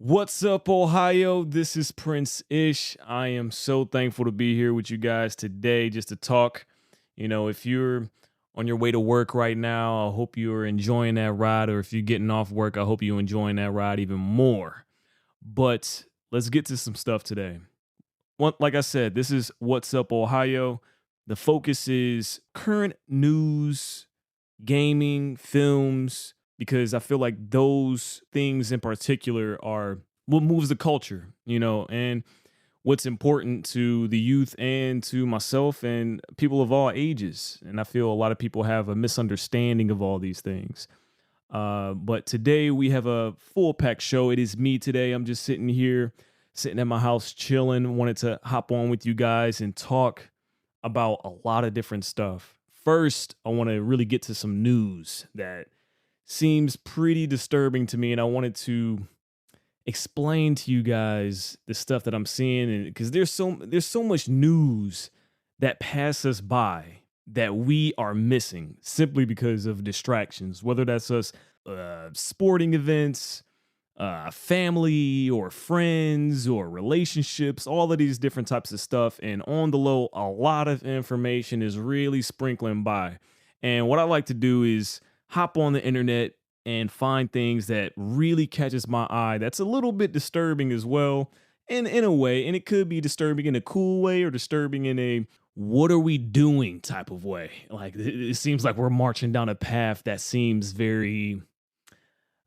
What's up, Ohio? This is Prince Ish. I am so thankful to be here with you guys today just to talk. If you're on your way to work right now, I hope you're enjoying that ride. Or if you're getting off work, I hope you're enjoying that ride even more. But let's get to some stuff today. Like I said, this is What's Up, Ohio. The focus is current news, gaming, films, because I feel like those things in particular are what moves the culture, and what's important to the youth and to myself and people of all ages. And I feel a lot of people have a misunderstanding of all these things. But today we have a full pack show. It is me today. I'm just sitting here, sitting at my house, chilling. Wanted to hop on with you guys and talk about a lot of different stuff. First, I want to really get to some news that seems pretty disturbing to me, and I wanted to explain to you guys the stuff that I'm seeing, and because there's so much news that pass us by that we are missing simply because of distractions, whether that's us sporting events, family or friends or relationships, all of these different types of stuff. And on the low, a lot of information is really sprinkling by. And what I like to do is hop on the internet and find things that really catches my eye. That's a little bit disturbing as well. And in a way, and it could be disturbing in a cool way or disturbing in a what are we doing type of way. Like it seems like we're marching down a path that seems very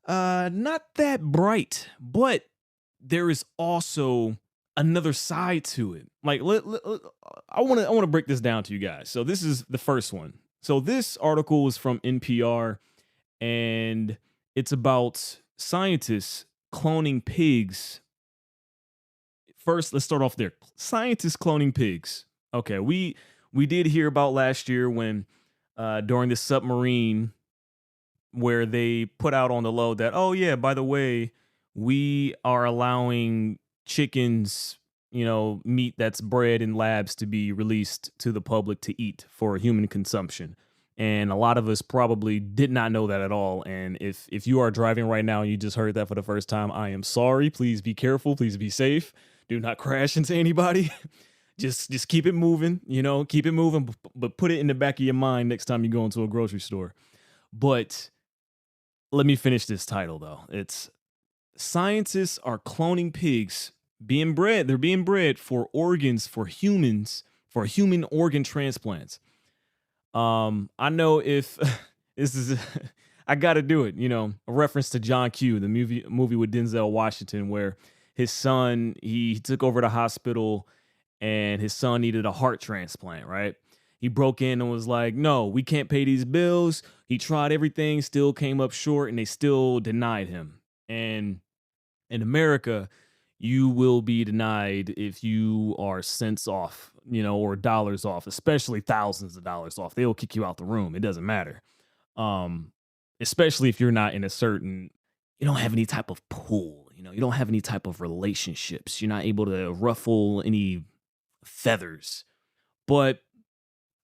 not that bright, but there is also another side to it. Like, I want to break this down to you guys. So this is the first one. So this article is from NPR, and it's about scientists cloning pigs. First, let's start off there. Scientists cloning pigs. Okay, we did hear about last year when during the submarine where they put out on the low that, oh yeah, by the way, we are allowing chickens, meat that's bred in labs to be released to the public to eat for human consumption. And a lot of us probably did not know that at all. And if you are driving right now and you just heard that for the first time, I am sorry. Please be careful. Please be safe. Do not crash into anybody. Just keep it moving, keep it moving, but put it in the back of your mind next time you go into a grocery store. But let me finish this title though. It's scientists are cloning pigs being bred. They're being bred for organs for humans, for human organ transplants. I know if this is, I got to do it, a reference to John Q, the movie with Denzel Washington, where his son, he took over the hospital and his son needed a heart transplant, right? He broke in and was like, no, we can't pay these bills. He tried everything, still came up short, and they still denied him. And in America, you will be denied if you are cents off, or dollars off, especially thousands of dollars off. They'll kick you out the room. It doesn't matter. Especially if you're not in a certain, you don't have any type of pull, you don't have any type of relationships. You're not able to ruffle any feathers. But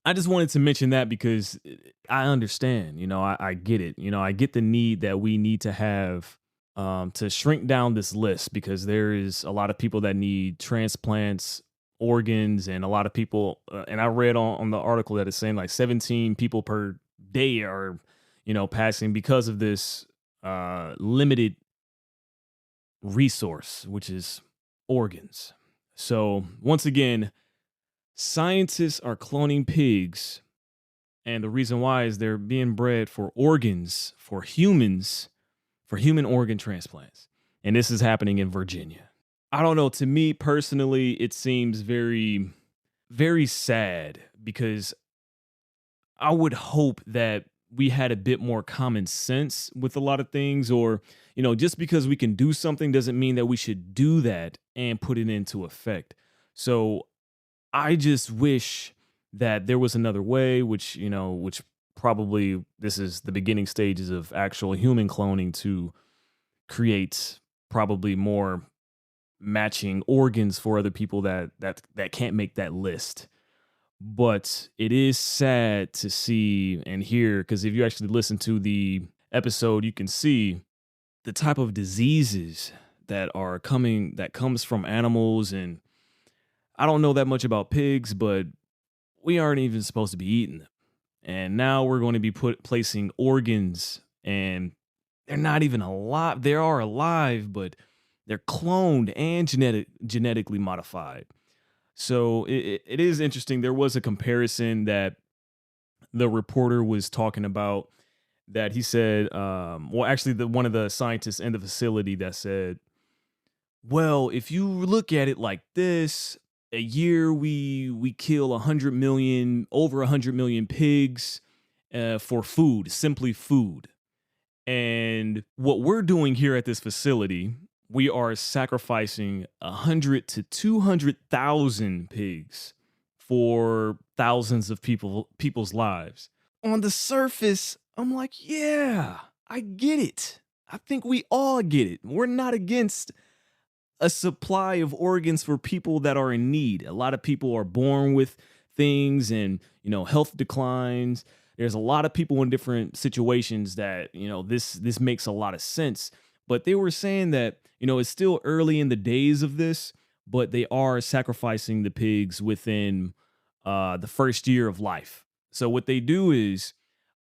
I just wanted to mention that because I understand, I get it. I get the need that we need to have to shrink down this list because there is a lot of people that need transplants, organs, and a lot of people. And I read on the article that it's saying like 17 people per day are, passing because of this limited resource, which is organs. So once again, scientists are cloning pigs, and the reason why is they're being bred for organs for humans, for human organ transplants. And this is happening in Virginia. I don't know. To me personally, it seems very, very sad because I would hope that we had a bit more common sense with a lot of things, or, just because we can do something doesn't mean that we should do that and put it into effect. So I just wish that there was another way, which probably this is the beginning stages of actual human cloning to create probably more matching organs for other people that can't make that list. But it is sad to see and hear, because if you actually listen to the episode, you can see the type of diseases that comes from animals. And I don't know that much about pigs, but we aren't even supposed to be eating them. And now we're going to be placing organs, and they're not even alive. They are alive, but they're cloned and genetically modified. So it is interesting. There was a comparison that the reporter was talking about, that he said, well, actually, the one of the scientists in the facility that said, well, if you look at it like this, a year we kill 100 million, over 100 million pigs for food, simply food. And what we're doing here at this facility, we are sacrificing 100 to 200,000 pigs for thousands of people's lives. On the surface, I'm like, yeah, I get it. I think we all get it. We're not against a supply of organs for people that are in need. A lot of people are born with things, and, health declines. There's a lot of people in different situations that, this makes a lot of sense. But they were saying that, it's still early in the days of this, but they are sacrificing the pigs within the first year of life. So what they do is,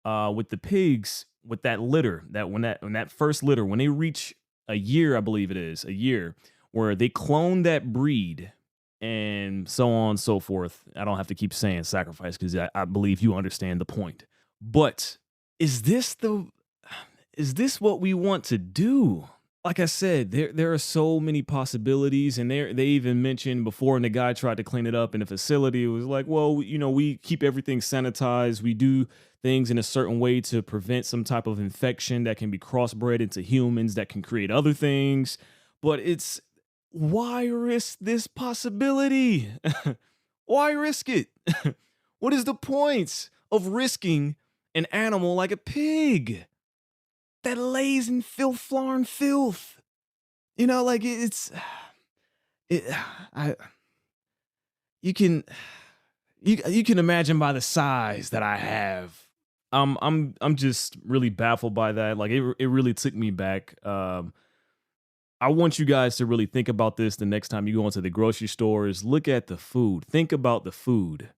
with the pigs, with that litter, that first litter, when they reach a year, I believe it is a year, where they clone that breed and so on and so forth. I don't have to keep saying sacrifice, because I believe you understand the point. But is this what we want to do? Like I said, there are so many possibilities, and they even mentioned before, and the guy tried to clean it up in the facility. It was like, well, we keep everything sanitized. We do things in a certain way to prevent some type of infection that can be crossbred into humans that can create other things. But why risk this possibility? Why risk it? What is the point of risking an animal like a pig that lays in filth? Like it. I you can imagine by the size that I have. I'm just really baffled by that. Like it really took me back. I want you guys to really think about this the next time you go into the grocery stores. Look at the food. Think about the food.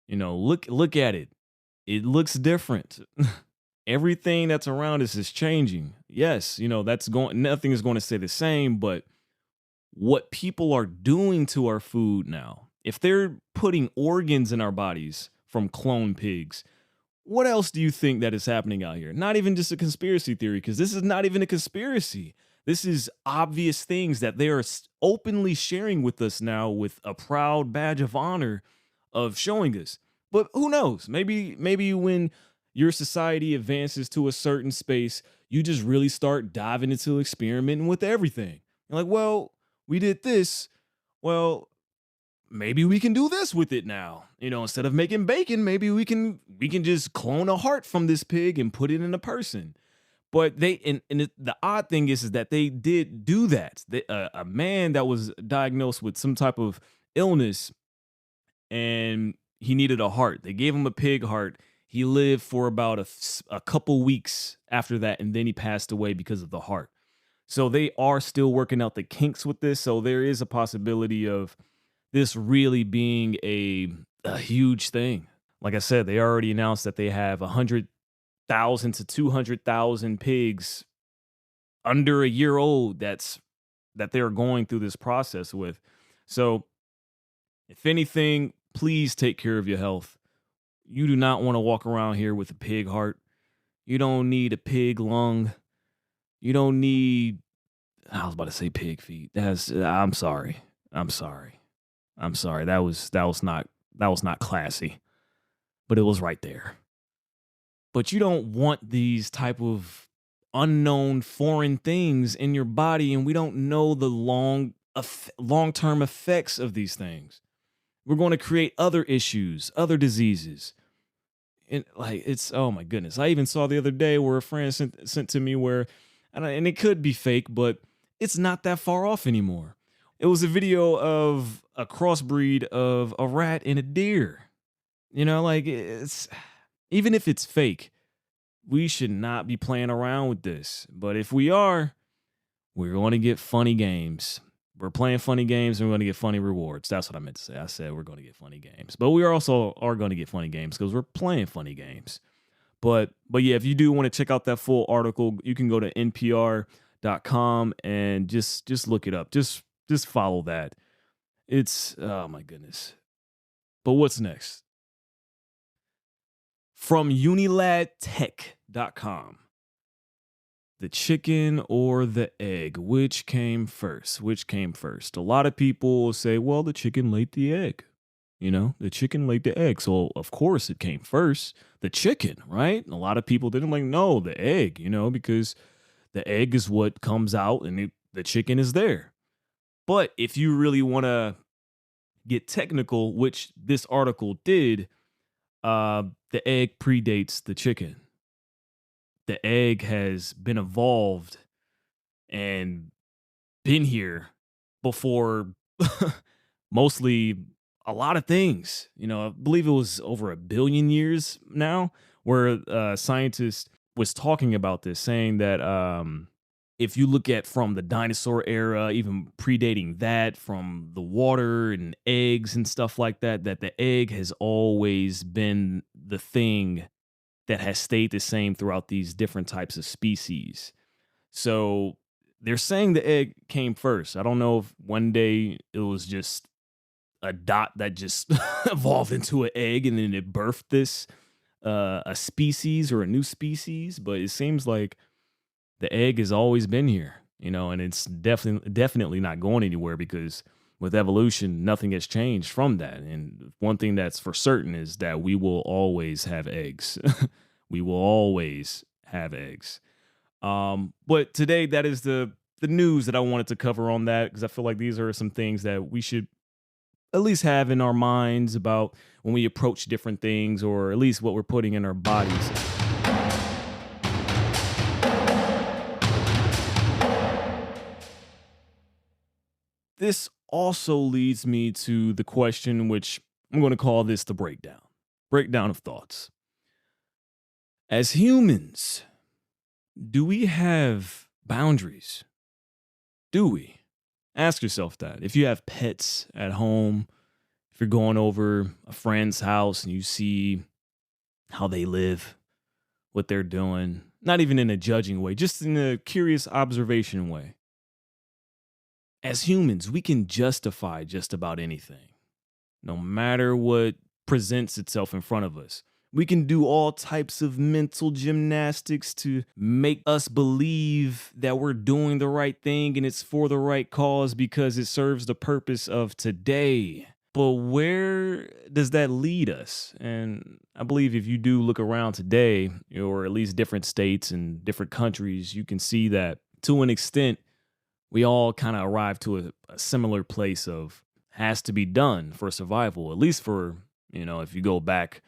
Look at it. It looks different. Everything that's around us is changing. Yes, nothing is going to stay the same, but what people are doing to our food now, if they're putting organs in our bodies from cloned pigs, what else do you think that is happening out here? Not even just a conspiracy theory, because this is not even a conspiracy. This is obvious things that they are openly sharing with us now, with a proud badge of honor of showing us. But who knows? Maybe when your society advances to a certain space, you just really start diving into experimenting with everything. You're like, well, we did this. Well, maybe we can do this with it now. Instead of making bacon, maybe we can just clone a heart from this pig and put it in a person. But the odd thing is that they did do that. A man that was diagnosed with some type of illness, and he needed a heart. They gave him a pig heart. He lived for about a couple weeks after that, and then he passed away because of the heart. So they are still working out the kinks with this. So there is a possibility of this really being a huge thing. Like I said, they already announced that they have 100,000 to 200,000 pigs under a year old that they're going through this process with. So if anything, please take care of your health. You do not want to walk around here with a pig heart. You don't need a pig lung. You don't need, I was about to say pig feet. I'm sorry. That was not classy, but it was right there. But you don't want these type of unknown foreign things in your body, and we don't know the long-term effects of these things. We're going to create other issues, other diseases. And it's, oh my goodness. I even saw the other day where a friend sent to me where, and it could be fake, but it's not that far off anymore. It was a video of a crossbreed of a rat and a deer. It's, even if it's fake, we should not be playing around with this. But if we are, We're going to get funny games. We're playing funny games and we're going to get funny rewards. That's what I meant to say. I said we're going to get funny games. But we also are going to get funny games because we're playing funny games. But yeah, if you do want to check out that full article, you can go to npr.com and just look it up. Just follow that. It's oh my goodness. But what's next? From uniladtech.com. The chicken or the egg? Which came first? Which came first? A lot of people will say, well, the chicken laid the egg. The chicken laid the egg. So, of course, it came first. The chicken, right? A lot of people didn't like, no, the egg, because the egg is what comes out and the chicken is there. But if you really want to get technical, which this article did, the egg predates the chicken. The egg has been evolved and been here before mostly a lot of things. I believe it was over 1 billion years now where a scientist was talking about this, saying that if you look at from the dinosaur era, even predating that, from the water and eggs and stuff like that, that the egg has always been the thing that has stayed the same throughout these different types of species. So they're saying the egg came first. I don't know if one day it was just a dot that just evolved into an egg and then it birthed this a species or a new species, but it seems like the egg has always been here, and it's definitely not going anywhere because with evolution, nothing has changed from that. And one thing that's for certain is that we will always have eggs. We will always have eggs. But today, that is the news that I wanted to cover on that, because I feel like these are some things that we should at least have in our minds about when we approach different things, or at least what we're putting in our bodies. This also leads me to the question, which I'm going to call this the breakdown of thoughts. As humans, do we have boundaries? Do we? Ask yourself that. If you have pets at home, if you're going over a friend's house and you see how they live, what they're doing, not even in a judging way, just in a curious observation way. As humans, we can justify just about anything, no matter what presents itself in front of us. We can do all types of mental gymnastics to make us believe that we're doing the right thing and it's for the right cause because it serves the purpose of today. But where does that lead us? And I believe if you do look around today, or at least different states and different countries, you can see that to an extent, we all kind of arrive to a similar place of has to be done for survival, at least for, if you go back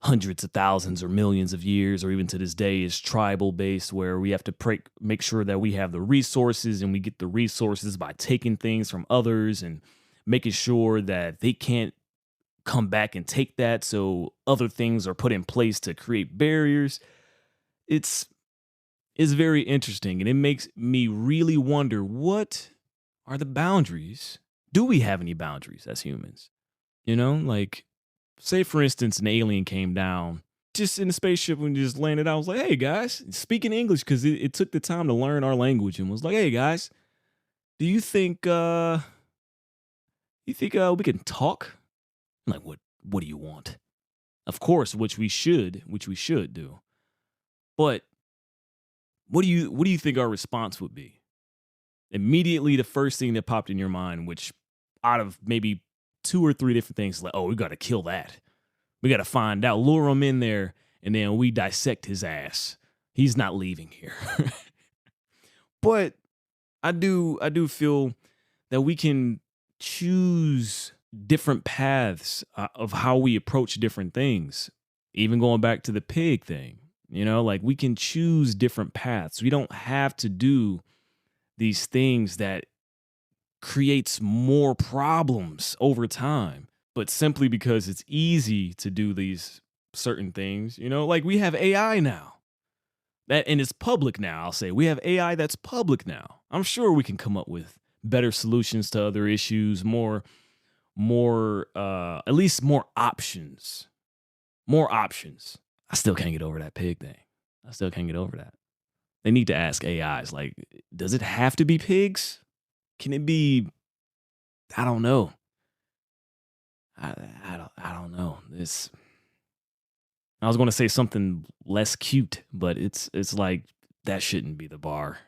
hundreds of thousands or millions of years, or even to this day, is tribal based, where we have to make sure that we have the resources, and we get the resources by taking things from others and making sure that they can't come back and take that. So other things are put in place to create barriers. It's very interesting, and it makes me really wonder, what are the boundaries? Do we have any boundaries as humans? Like, say, for instance, an alien came down just in a spaceship and just landed out. I was like, hey, guys, speaking English, because it took the time to learn our language, and was like, hey, guys, do you think we can talk? I'm like, what do you want? Of course, which we should do. But what do you think our response would be? Immediately, the first thing that popped in your mind, which out of maybe 2 or 3 different things, like, oh, we got to kill that. We got to find out, lure him in there, and then we dissect his ass. He's not leaving here. But I do feel that we can choose different paths of how we approach different things. Even going back to the pig thing, like, we can choose different paths. We don't have to do these things that creates more problems over time, but simply because it's easy to do these certain things, like we have AI now. That and it's public now. I'll say we have AI that's public now. I'm sure we can come up with better solutions to other issues, at least more options. More options. I still can't get over that pig thing. I still can't get over that. They need to ask AIs like, does it have to be pigs? Can it be? I don't know. I don't know. This I was going to say something less cute, but it's like that shouldn't be the bar.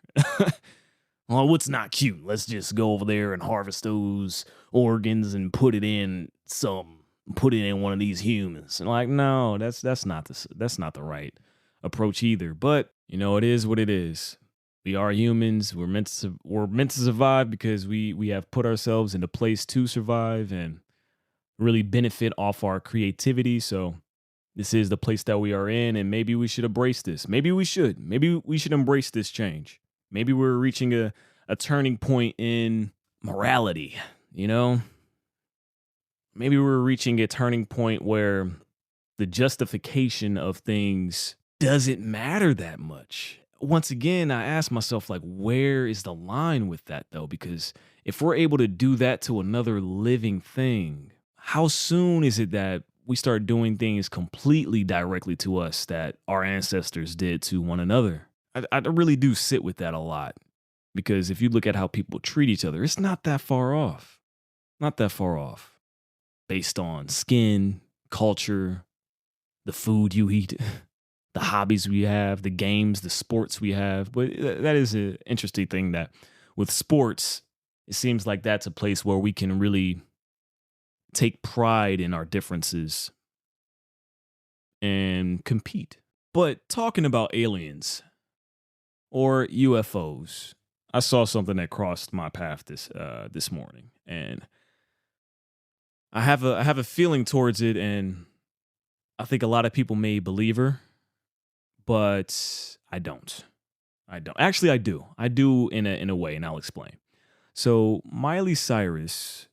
Well, what's not cute? Let's just go over there and harvest those organs and put it in one of these humans. And like, no, that's not the right approach either. But it is what it is. We are humans. We're meant to survive because we have put ourselves in a place to survive and really benefit off our creativity. So this is the place that we are in, and maybe we should embrace this. Maybe we should. Maybe we should embrace this change. Maybe we're reaching a turning point in morality, you know? Maybe we're reaching a turning point where the justification of things doesn't matter that much. Once again, I ask myself, like, where is the line with that, though? Because if we're able to do that to another living thing, how soon is it that we start doing things completely directly to us that our ancestors did to one another? I really do sit with that a lot, because if you look at how people treat each other, it's not that far off. Not that far off. Based on skin, culture, the food you eat, the hobbies we have, the games, the sports we have. But that is an interesting thing that with sports, it seems like that's a place where we can really take pride in our differences and compete. But talking about aliens or UFOs, I saw something that crossed my path this morning, and I have a feeling towards it, and I think a lot of people may believe her, but I don't. I don't. Actually, I do. I do in a way, and I'll explain. So Miley Cyrus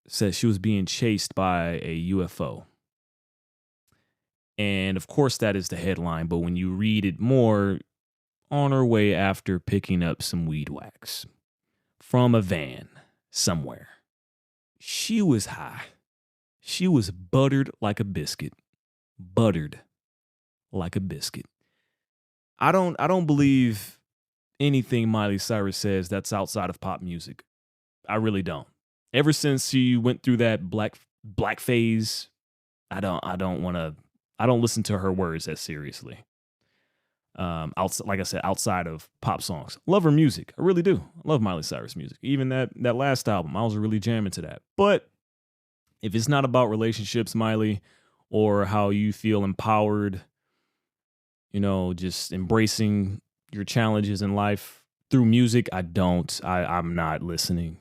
says she was being chased by a UFO. And of course, that is the headline. But when you read it more, on her way after picking up some weed wax from a van somewhere, she was high. She was buttered like a biscuit. Buttered like a biscuit. I don't believe anything Miley Cyrus says that's outside of pop music. I really don't. Ever since she went through that black phase, I don't listen to her words as seriously. Like I said, outside of pop songs, love her music. I really do. I love Miley Cyrus music. Even that last album, I was really jamming to that. But if it's not about relationships, Miley, or how you feel empowered, just embracing your challenges in life through music, I'm not listening.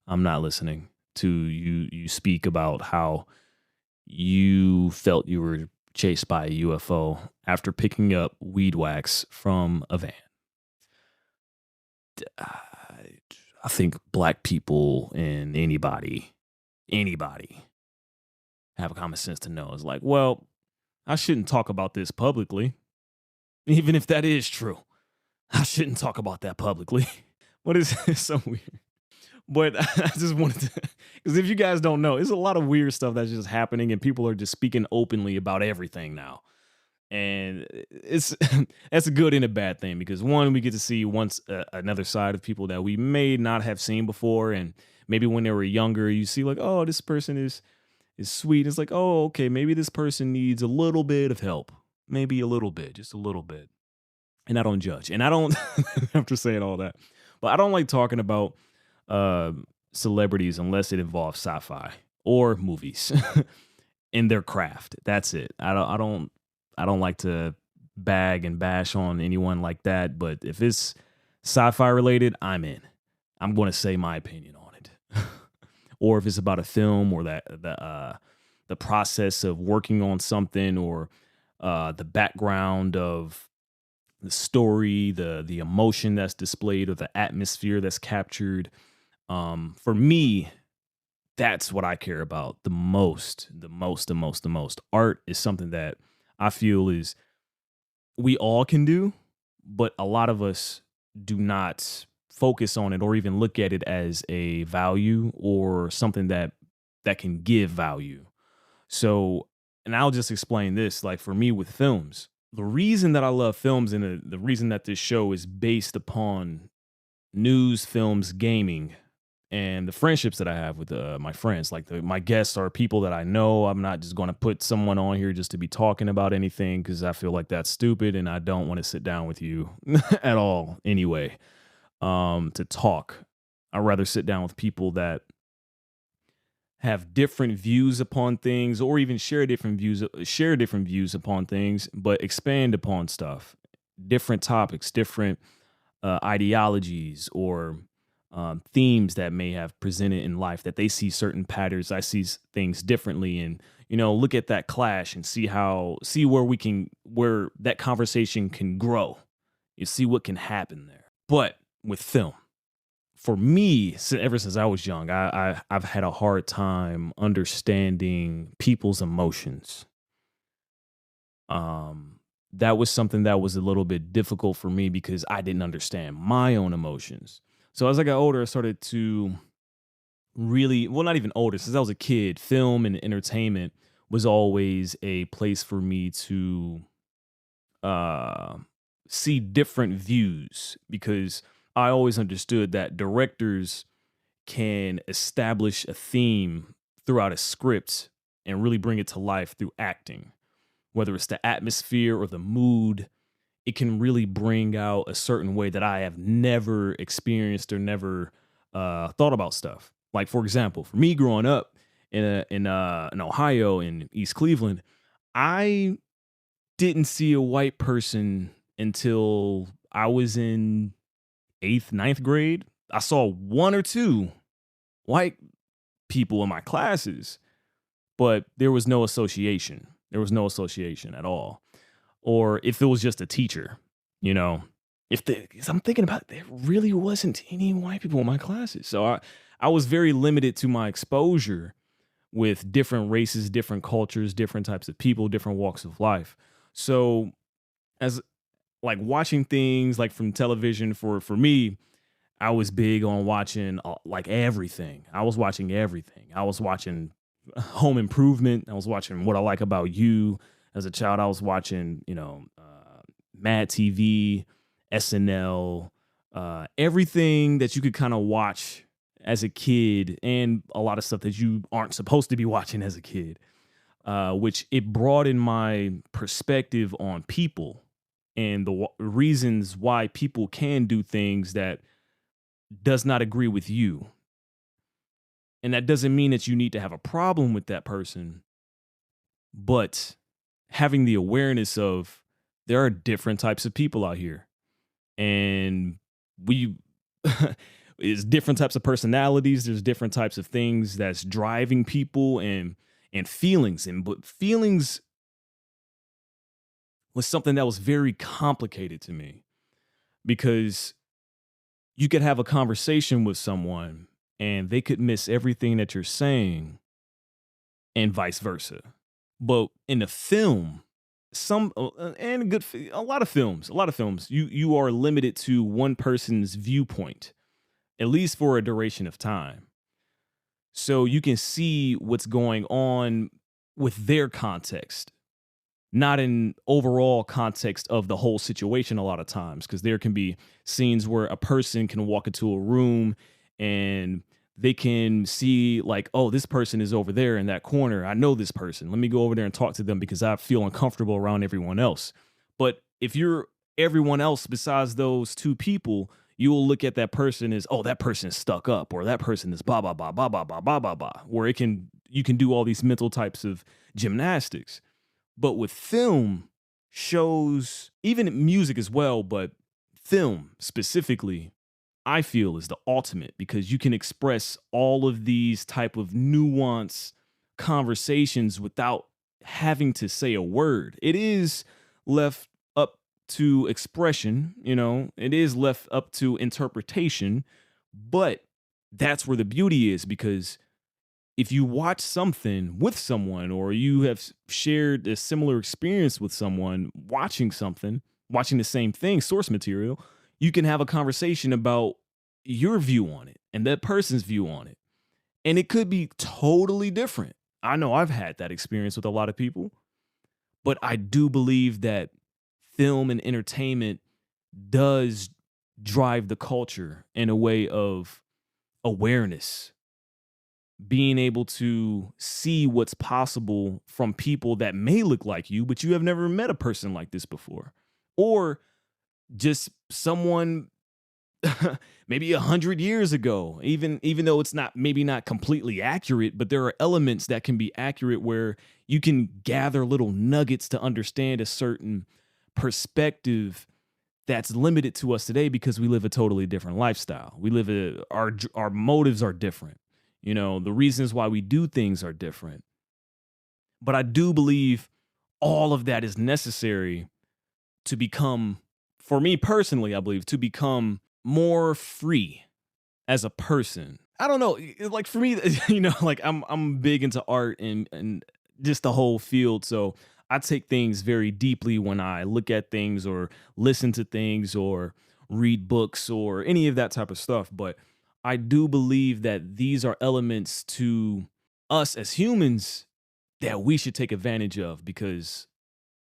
I'm not listening to you speak about how you felt you were chased by a UFO after picking up weed wax from a van. I think black people and anybody have a common sense to know. It's like, well, I shouldn't talk about this publicly, even if that is true. I shouldn't talk about that publicly. But it's so weird. But I just wanted to, because if you guys don't know, there's a lot of weird stuff that's just happening, and people are just speaking openly about everything now. And it's that's a good and a bad thing, because one, we get to see another side of people that we may not have seen before, and maybe when they were younger, you see like, oh, this person is sweet. It's like, oh, okay, maybe this person needs a little bit of help, maybe a little bit, just a little bit. And I don't judge, and I don't after saying all that, but I don't like talking about celebrities unless it involves sci-fi or movies in their craft. That's it. I don't like to bag and bash on anyone like that, but if it's sci-fi related, I'm in. I'm going to say my opinion on it. Or if it's about a film, or the process of working on something, or the background of the story, the emotion that's displayed, or the atmosphere that's captured. For me, that's what I care about the most. Art is something that I feel is we all can do. but a lot of us do not focus on it or even look at it as a value or something that can give value. So, and I'll just explain this, like for me with films, the reason that I love films and the reason that this show is based upon news, films, gaming, and the friendships that I have with my friends. Like my guests are people that I know. I'm not just going to put someone on here just to be talking about anything because I feel like that's stupid and I don't want to sit down with you at all anyway. To talk, I'd rather sit down with people that have different views upon things or even share different views upon things, but expand upon stuff, different topics, different ideologies or themes that may have presented in life that they see certain patterns. I see things differently, and look at that clash and see where that conversation can grow. You see what can happen there. But with film, for me, ever since I was young, I've had a hard time understanding people's emotions. That was something that was a little bit difficult for me because I didn't understand my own emotions. So as I got older, I started to really, well, not even older, since I was a kid, film and entertainment was always a place for me to uh, see different views because I always understood that directors can establish a theme throughout a script and really bring it to life through acting, whether it's the atmosphere or the mood. It can really bring out a certain way that I have never experienced or never thought about stuff. Like for example, for me growing up in Ohio in East Cleveland, I didn't see a white person until I was in eighth, ninth grade. I saw one or two white people in my classes, but there was no association. There was no association at all. Or if it was just a teacher, you know, 'cause I'm thinking about it, there really wasn't any white people in my classes. So I was very limited to my exposure with different races, different cultures, different types of people, different walks of life. So as like watching things like from television for me, I was big on watching like everything. I was watching everything. I was watching Home Improvement. I was watching What I Like About You. As a child, I was watching, Mad TV, SNL, everything that you could kind of watch as a kid, and a lot of stuff that you aren't supposed to be watching as a kid. Which it broadened my perspective on people and the reasons why people can do things that does not agree with you. And that doesn't mean that you need to have a problem with that person, but having the awareness of there are different types of people out here. And we is different types of personalities, there's different types of things that's driving people and feelings. And but feelings was something that was very complicated to me because you could have a conversation with someone and they could miss everything that you're saying and vice versa. But in a film, and a lot of films, you are limited to one person's viewpoint, at least for a duration of time. So you can see what's going on with their context, not in overall context of the whole situation a lot of times, because there can be scenes where a person can walk into a room and they can see like, oh, this person is over there in that corner. I know this person. Let me go over there and talk to them because I feel uncomfortable around everyone else. But if you're everyone else besides those two people, you will look at that person as, oh, that person is stuck up, or that person is blah blah blah blah blah blah blah blah blah. Where you can do all these mental types of gymnastics. But with film, shows, even music as well, but film specifically, I feel is the ultimate because you can express all of these type of nuance conversations without having to say a word. It is left up to expression, it is left up to interpretation, but that's where the beauty is because if you watch something with someone or you have shared a similar experience with someone watching something, watching the same thing, source material, you can have a conversation about your view on it and that person's view on it. And it could be totally different. I know I've had that experience with a lot of people, but I do believe that film and entertainment does drive the culture in a way of awareness, being able to see what's possible from people that may look like you, but you have never met a person like this before. Or just someone maybe 100 years ago, even though it's not maybe not completely accurate, but there are elements that can be accurate where you can gather little nuggets to understand a certain perspective that's limited to us today because we live a totally different lifestyle. Our motives are different. You know, the reasons why we do things are different. But I do believe all of that is necessary to become, for me personally, I believe, to become more free as a person. I don't know, like for me, like I'm big into art and just the whole field. So I take things very deeply when I look at things or listen to things or read books or any of that type of stuff. But I do believe that these are elements to us as humans that we should take advantage of because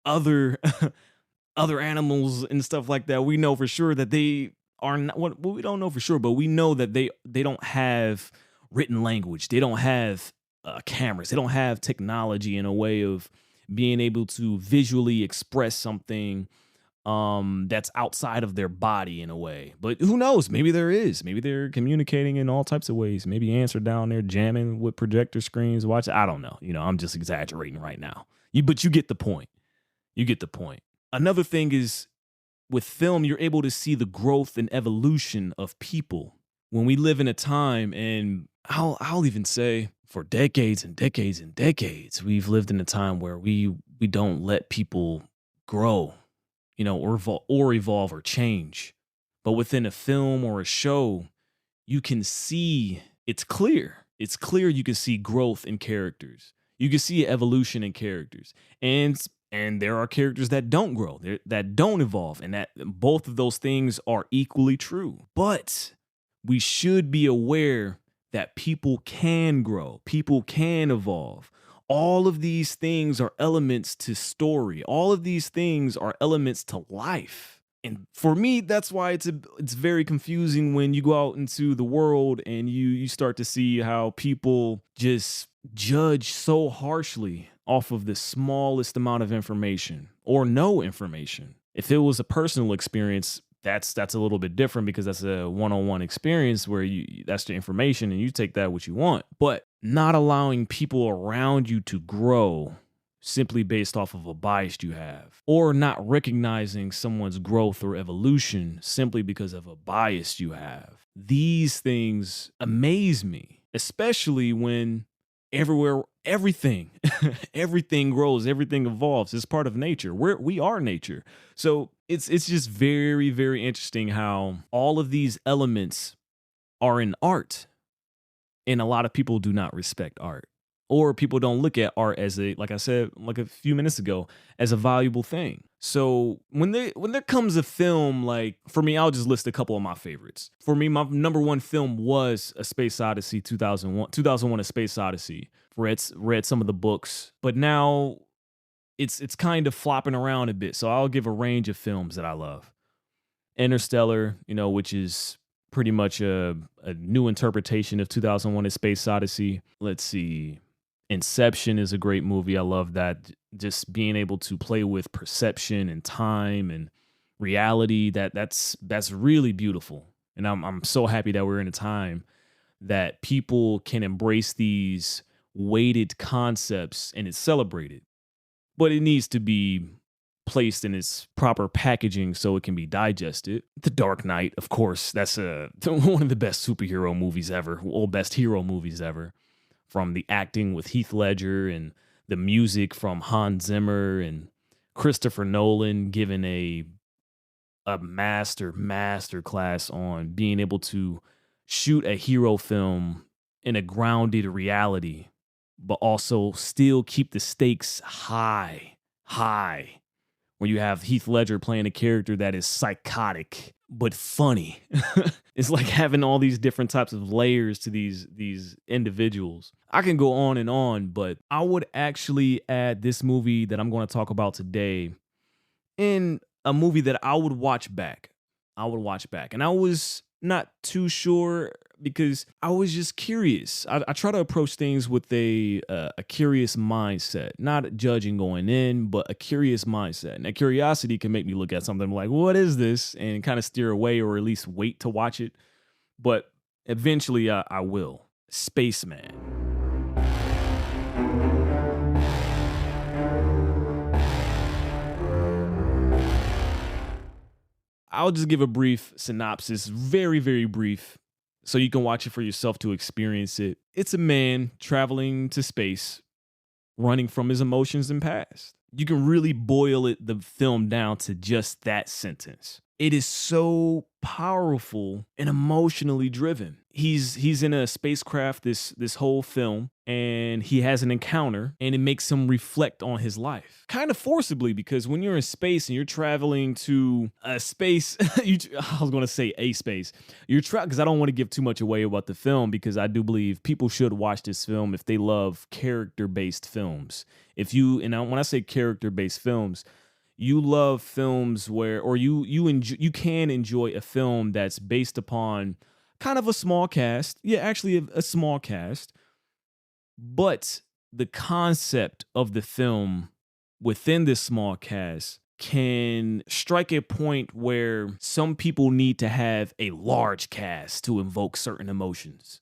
other other animals and stuff like that, we know for sure that they are not what well, we don't know for sure, but we know that they don't have written language. They don't have cameras. They don't have technology in a way of being able to visually express something that's outside of their body in a way. But who knows? Maybe there is. Maybe they're communicating in all types of ways. Maybe ants are down there jamming with projector screens. Watch. I don't know. I'm just exaggerating right now. But you get the point. You get the point. Another thing is with film, you're able to see the growth and evolution of people. When we live in a time, and I'll even say for decades and decades and decades, we've lived in a time where we don't let people grow, or evolve or change. But within a film or a show, you can see it's clear. It's clear you can see growth in characters. You can see evolution in characters. And there are characters that don't grow, that don't evolve, and that both of those things are equally true. But we should be aware that people can grow, people can evolve. All of these things are elements to story. All of these things are elements to life. And for me, that's why it's very confusing when you go out into the world and you start to see how people just judge so harshly off of the smallest amount of information or no information. If it was a personal experience, that's a little bit different because that's a one-on-one experience where that's the information and you take that what you want. But not allowing people around you to grow simply based off of a bias you have, or not recognizing someone's growth or evolution simply because of a bias you have. These things amaze me, especially when everything everything grows, everything evolves. It's part of nature. We are nature. So it's just very, very interesting how all of these elements are in art, and a lot of people do not respect art, or people don't look at art as like I said, like a few minutes ago, as a valuable thing. So when there comes a film, like for me, I'll just list a couple of my favorites. For me, my number one film was A Space Odyssey, 2001 A Space Odyssey. Read some of the books, but now it's kind of flopping around a bit. So I'll give a range of films that I love. Interstellar, which is pretty much a new interpretation of 2001 A Space Odyssey. Let's see. Inception is a great movie. I love that. Just being able to play with perception and time and reality, that's really beautiful. And I'm so happy that we're in a time that people can embrace these weighted concepts and it's celebrated. But it needs to be placed in its proper packaging so it can be digested. The Dark Knight, of course, that's one of the best superhero movies ever, or best hero movies ever. From the acting with Heath Ledger and the music from Hans Zimmer and Christopher Nolan giving a master class on being able to shoot a hero film in a grounded reality, but also still keep the stakes high, where you have Heath Ledger playing a character that is psychotic but funny. It's like having all these different types of layers to these individuals. I can go on, but I would actually add this movie that I'm going to talk about today in a movie that I would watch back. And I was not too sure because I was just curious. I try to approach things with a curious mindset, not judging going in, but a curious mindset. And that curiosity can make me look at something like, what is this? And kind of steer away or at least wait to watch it. But eventually I will. Spaceman. I'll just give a brief synopsis, very, very brief, so you can watch it for yourself to experience it. It's a man traveling to space, running from his emotions and past. You can really boil the film down to just that sentence. It is so powerful and emotionally driven. He's in a spacecraft this whole film, and he has an encounter, and it makes him reflect on his life, kind of forcibly, because when you're in space and you're traveling to a space, I was going to say a space. Because I don't want to give too much away about the film, because I do believe people should watch this film if they love character-based films. When I say character-based films, you love films where you can enjoy a film that's based upon kind of a small cast. Yeah, actually a small cast. But the concept of the film within this small cast can strike a point where some people need to have a large cast to invoke certain emotions.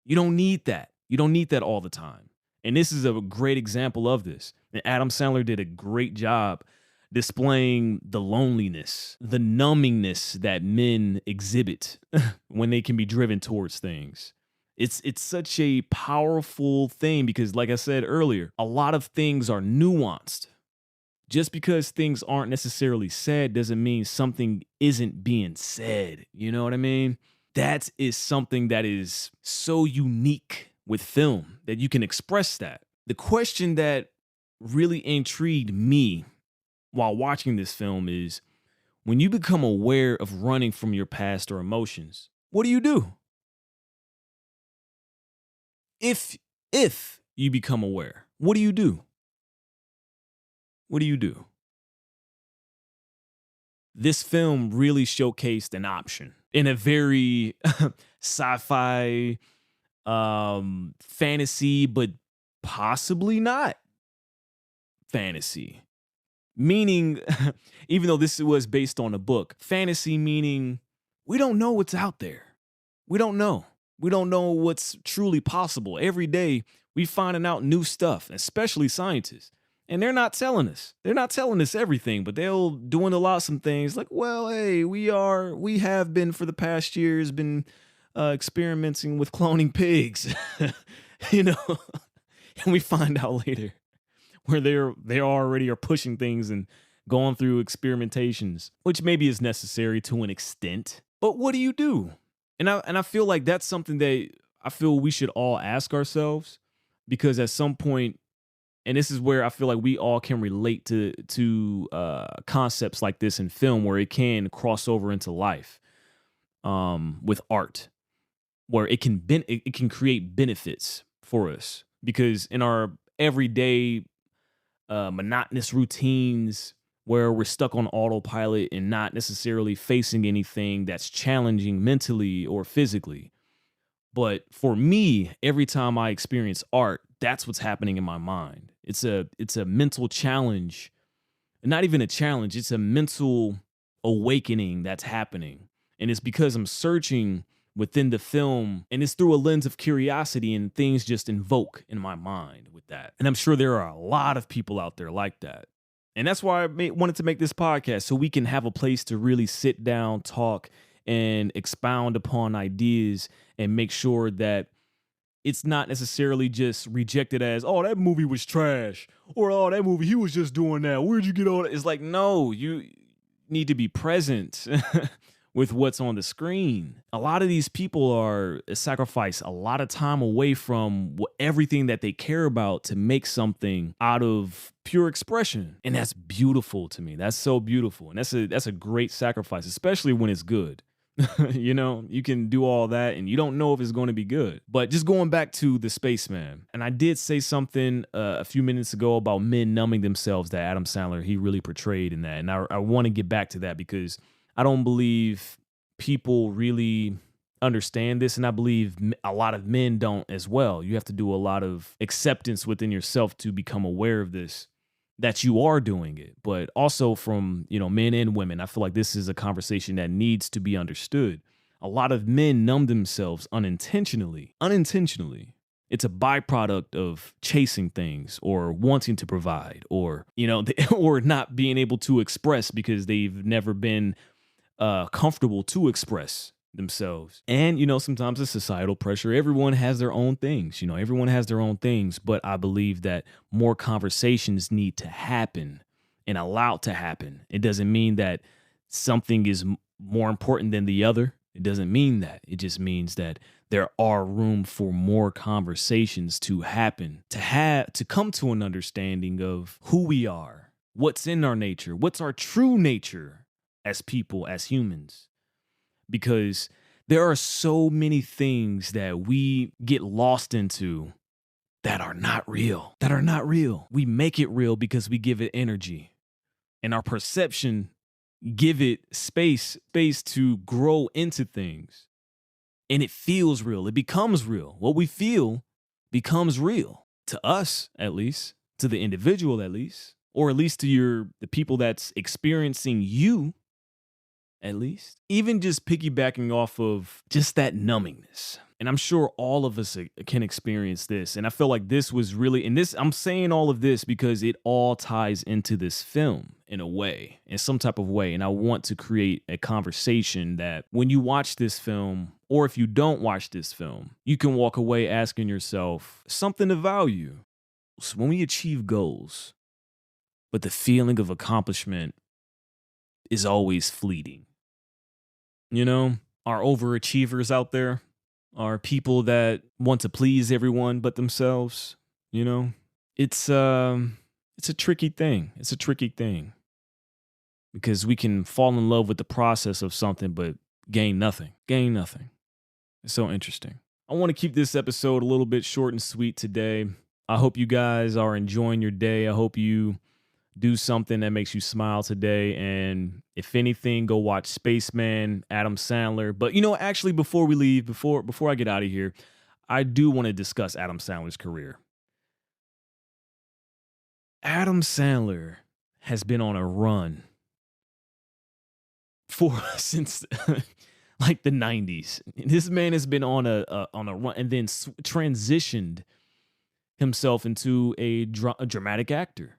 You don't need that. You don't need that all the time. And this is a great example of this. And Adam Sandler did a great job displaying the loneliness, the numbingness that men exhibit when they can be driven towards things. It's such a powerful thing because, like I said earlier, a lot of things are nuanced. Just because things aren't necessarily said doesn't mean something isn't being said. You know what I mean? That is something that is so unique with film that you can express that. The question that really intrigued me while watching this film is, when you become aware of running from your past or emotions, what do? If you become aware, what do? What do you do? This film really showcased an option in a very sci-fi, fantasy, but possibly not fantasy. Meaning, even though this was based on a book, fantasy meaning we don't know what's out there. We don't know. We don't know what's truly possible. Every day we finding out new stuff, especially scientists. And they're not telling us. They're not telling us everything, but they'll doing a lot of some things like, well, hey, we have been for the past years been experimenting with cloning pigs, you know, and we find out later where they already are pushing things and going through experimentations, which maybe is necessary to an extent. But what do? And I feel like that's something that I feel we should all ask ourselves, because at some point, and this is where I feel like we all can relate to concepts like this in film, where it can cross over into life with art, where it can create benefits for us, because in our everyday monotonous routines where we're stuck on autopilot and not necessarily facing anything that's challenging mentally or physically. But for me, every time I experience art, that's what's happening in my mind. It's a mental challenge. Not even a challenge, it's a mental awakening that's happening. And it's because I'm searching within the film, and it's through a lens of curiosity, and things just invoke in my mind with that. And I'm sure there are a lot of people out there like that. And that's why I wanted to make this podcast, so we can have a place to really sit down, talk, and expound upon ideas, and make sure that it's not necessarily just rejected as, oh, that movie was trash, or oh, that movie, he was just doing that. Where'd you get all that? It's like, no, you need to be present with what's on the screen. A lot of these people are sacrifice a lot of time away from everything that they care about to make something out of pure expression. And that's beautiful to me. That's so beautiful. And that's a great sacrifice, especially when it's good. You can do all that and you don't know if it's going to be good. But just going back to the Spaceman, and I did say something a few minutes ago about men numbing themselves that Adam Sandler, he really portrayed in that. And I want to get back to that because I don't believe people really understand this. And I believe a lot of men don't as well. You have to do a lot of acceptance within yourself to become aware of this, that you are doing it, but also from, men and women. I feel like this is a conversation that needs to be understood. A lot of men numb themselves unintentionally. Unintentionally. It's a byproduct of chasing things or wanting to provide or, or not being able to express because they've never been comfortable to express themselves. And, sometimes it's societal pressure. Everyone has their own things, everyone has their own things. But I believe that more conversations need to happen and allowed to happen. It doesn't mean that something is more important than the other. It doesn't mean that. It just means that there are room for more conversations to happen, to come to an understanding of who we are, what's in our nature, what's our true nature as people, as humans. Because there are so many things that we get lost into that are not real, We make it real because we give it energy. And our perception give it space to grow into things. And it feels real. It becomes real. What we feel becomes real. To us, at least. To the individual, at least. Or at least to the people that's experiencing you. At least. Even just piggybacking off of just that numbingness. And I'm sure all of us can experience this. And I feel like this was really, I'm saying all of this because it all ties into this film in a way, in some type of way. And I want to create a conversation that when you watch this film, or if you don't watch this film, you can walk away asking yourself something to value. So when we achieve goals, but the feeling of accomplishment is always fleeting. Our overachievers out there are people that want to please everyone but themselves. It's a tricky thing. It's a tricky thing because we can fall in love with the process of something, but gain nothing. It's so interesting. I want to keep this episode a little bit short and sweet today. I hope you guys are enjoying your day. I hope you do something that makes you smile today. And if anything, go watch Spaceman, Adam Sandler. But, actually, before we leave, before I get out of here, I do want to discuss Adam Sandler's career. Adam Sandler has been on a run since like the 90s. This man has been on a run and then transitioned himself into a dramatic actor.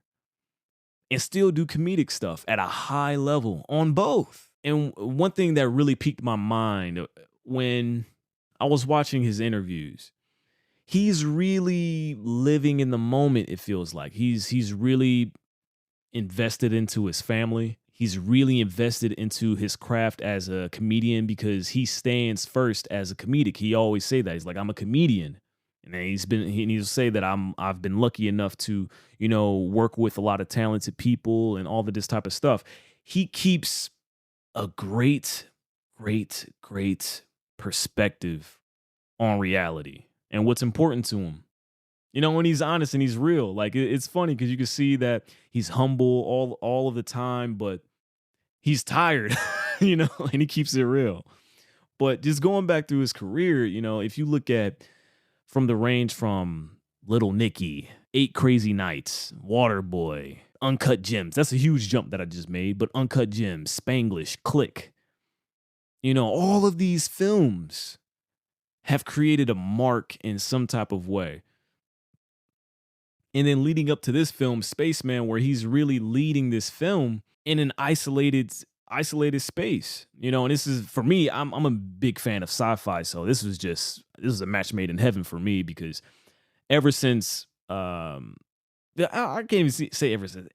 And still do comedic stuff at a high level on both. And one thing that really piqued my mind when I was watching his interviews, he's really living in the moment, it feels like. He's really invested into his family. He's really invested into his craft as a comedian because he stands first as a comedic. He always say that. He's like, I'm a comedian. And then he needs to say that I've been lucky enough to, work with a lot of talented people and all of this type of stuff. He keeps a great perspective on reality and what's important to him. When he's honest and he's real. Like it's funny because you can see that he's humble all of the time, but he's tired, and he keeps it real. But just going back through his career, if you look at from the range from Little Nicky, 8 Crazy Nights, Waterboy, Uncut Gems. That's a huge jump that I just made, but Uncut Gems, Spanglish, Click. All of these films have created a mark in some type of way. And then leading up to this film, Spaceman, where he's really leading this film in an isolated space, and this is, for me, I'm a big fan of sci-fi. So this is a match made in heaven for me because ever since, I can't even say ever since,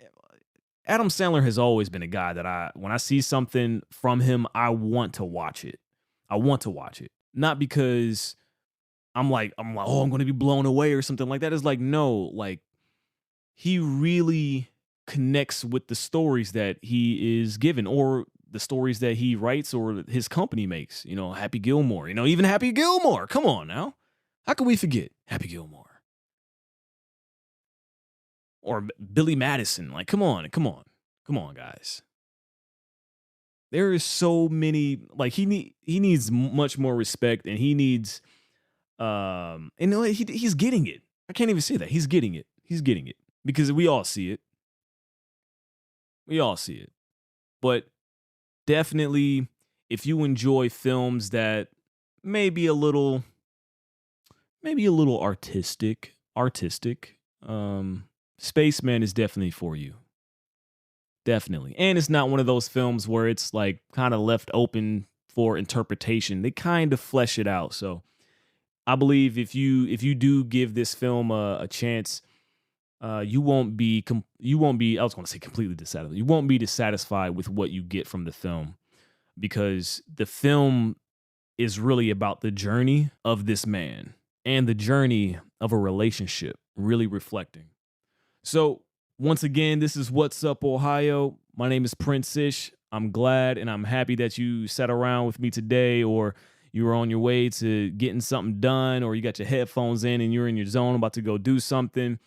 Adam Sandler has always been a guy that when I see something from him, I want to watch it. I want to watch it. Not because I'm like, oh, I'm gonna be blown away or something like that. It's like, no, like he really connects with the stories that he is given or the stories that he writes or his company makes. Happy Gilmore, even Happy Gilmore. Come on now. How can we forget Happy Gilmore? Or Billy Madison? Like, come on, come on, come on, guys. There is so many, like he needs much more respect, and he needs he's getting it. I can't even say that. He's getting it. He's getting it. Because we all see it. We all see it. But definitely, if you enjoy films that may be a little artistic, Spaceman is definitely for you. Definitely. And it's not one of those films where it's like kind of left open for interpretation. They kind of flesh it out. So I believe if you do give this film a chance, you won't be I was going to say completely dissatisfied. You won't be dissatisfied with what you get from the film, because the film is really about the journey of this man and the journey of a relationship, really reflecting. So once again, this is What's Up, Ohio. My name is Prince Ish. I'm glad and I'm happy that you sat around with me today, or you were on your way to getting something done, or you got your headphones in and you're in your zone about to go do something.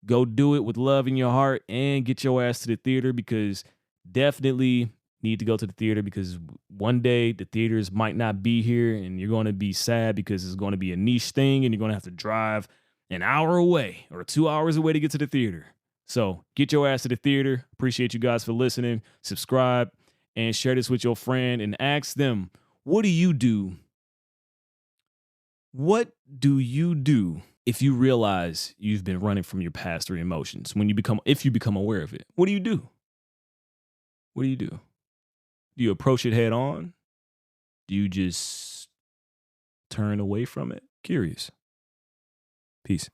Go do it with love in your heart and get your ass to the theater, because definitely need to go to the theater, because one day the theaters might not be here and you're going to be sad because it's going to be a niche thing and you're going to have to drive an hour away or 2 hours away to get to the theater. So get your ass to the theater. Appreciate you guys for listening. Subscribe and share this with your friend and ask them, what do you do? What do you do if you realize you've been running from your past or emotions? If you become aware of it, what do you do? What do you do? Do you approach it head on? Do you just turn away from it? Curious. Peace.